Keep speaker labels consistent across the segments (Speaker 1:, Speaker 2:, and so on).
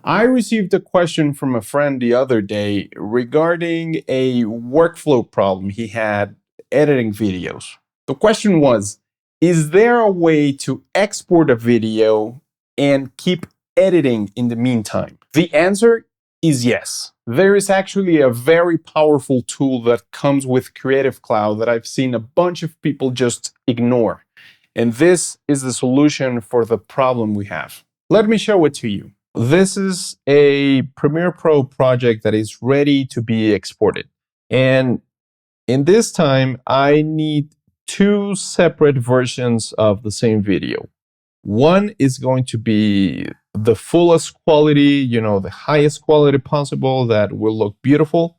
Speaker 1: I received a question from a friend the other day regarding a workflow problem he had editing videos. The question was, is there a way to export a video and keep editing in the meantime? The answer is yes. There is actually a very powerful tool that comes with Creative Cloud that I've seen a bunch of people just ignore. And this is the solution for the problem we have. Let me show it to you. This is a Premiere Pro project that is ready to be exported. And in this time, I need two separate versions of the same video. One is going to be the fullest quality, the highest quality possible that will look beautiful.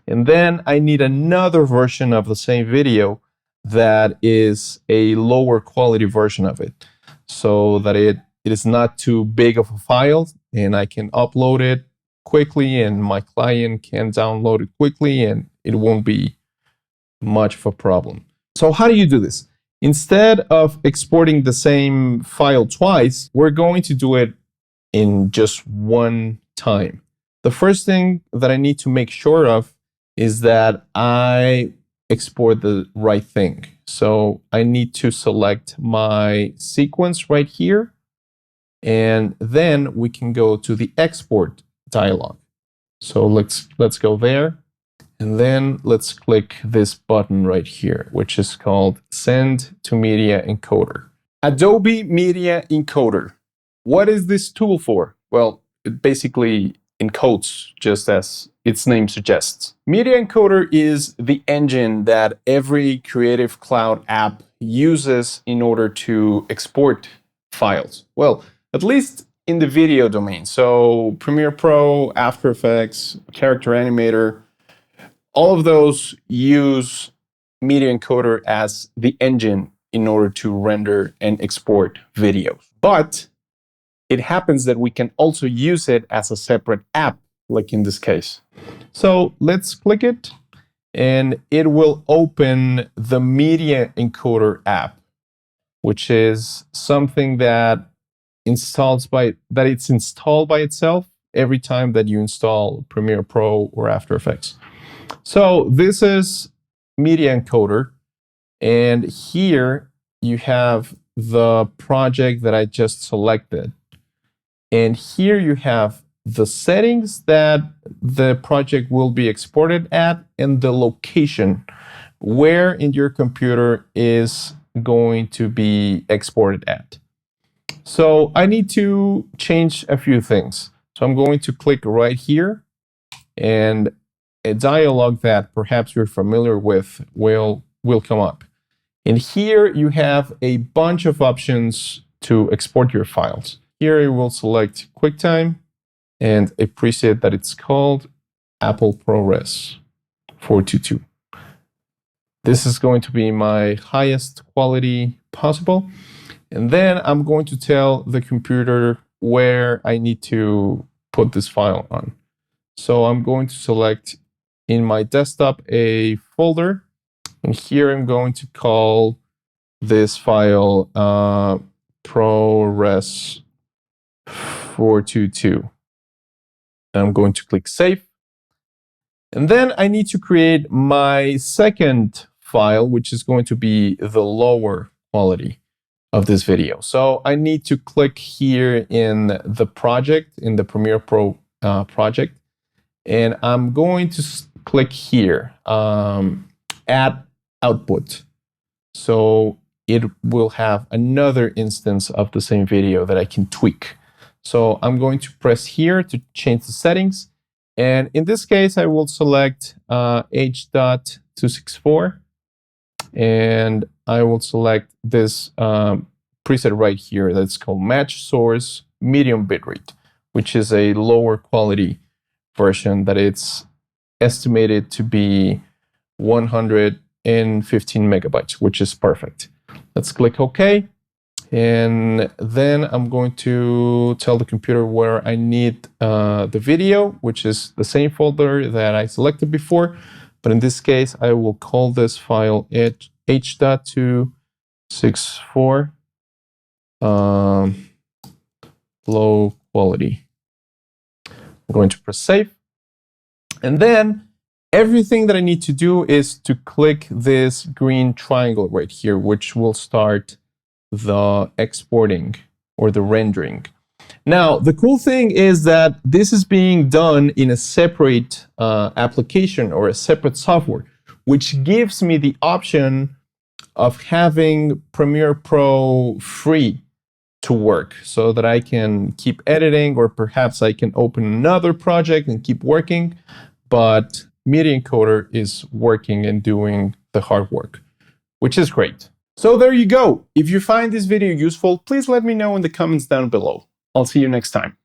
Speaker 1: And then I need another version of the same video that is a lower quality version of it, so that it is not too big of a file and I can upload it quickly and my client can download it quickly and it won't be much of a problem. So how do you do this? Instead of exporting the same file twice, we're going to do it in just one time. The first thing that I need to make sure of is that I export the right thing. So I need to select my sequence right here, and then we can go to the export dialog. So let's go there, and then let's click this button right here, which is called Send to Media Encoder. Adobe Media Encoder. What is this tool for? Well, it basically encodes, just as its name suggests. Media Encoder is the engine that every Creative Cloud app uses in order to export files. Well, at least in the video domain. So Premiere Pro, After Effects, Character Animator, all of those use Media Encoder as the engine in order to render and export videos. But it happens that we can also use it as a separate app, like in this case. So let's click it, and it will open the Media Encoder app, which is something that it's installed by itself every time that you install Premiere Pro or After Effects. So this is Media Encoder, and here you have the project that I just selected. And here you have the settings that the project will be exported at and the location where in your computer is going to be exported at. So I need to change a few things. So I'm going to click right here, and a dialog that perhaps you're familiar with will come up. And here you have a bunch of options to export your files. Here I will select QuickTime and a preset that it's called Apple ProRes 422. This is going to be my highest quality possible. And then I'm going to tell the computer where I need to put this file on. So I'm going to select in my desktop a folder, and here I'm going to call this file ProRes 422. I'm going to click Save. And then I need to create my second file, which is going to be the lower quality of this video. So I need to click here in the project, in the Premiere Pro project, and I'm going to click here, Add Output. So it will have another instance of the same video that I can tweak. So I'm going to press here to change the settings. And in this case, I will select H.264. And I will select this preset right here that's called Match Source Medium Bitrate, which is a lower quality version that it's estimated to be 115 megabytes, which is perfect. Let's click OK. And then I'm going to tell the computer where I need the video, which is the same folder that I selected before. But in this case, I will call this file H.264 low quality. I'm going to press save. And then everything that I need to do is to click this green triangle right here, which will start the exporting or the rendering. Now, the cool thing is that this is being done in a separate application or a separate software, which gives me the option of having Premiere Pro free to work so that I can keep editing, or perhaps I can open another project and keep working. But Media Encoder is working and doing the hard work, which is great. So there you go. If you find this video useful, please let me know in the comments down below. I'll see you next time.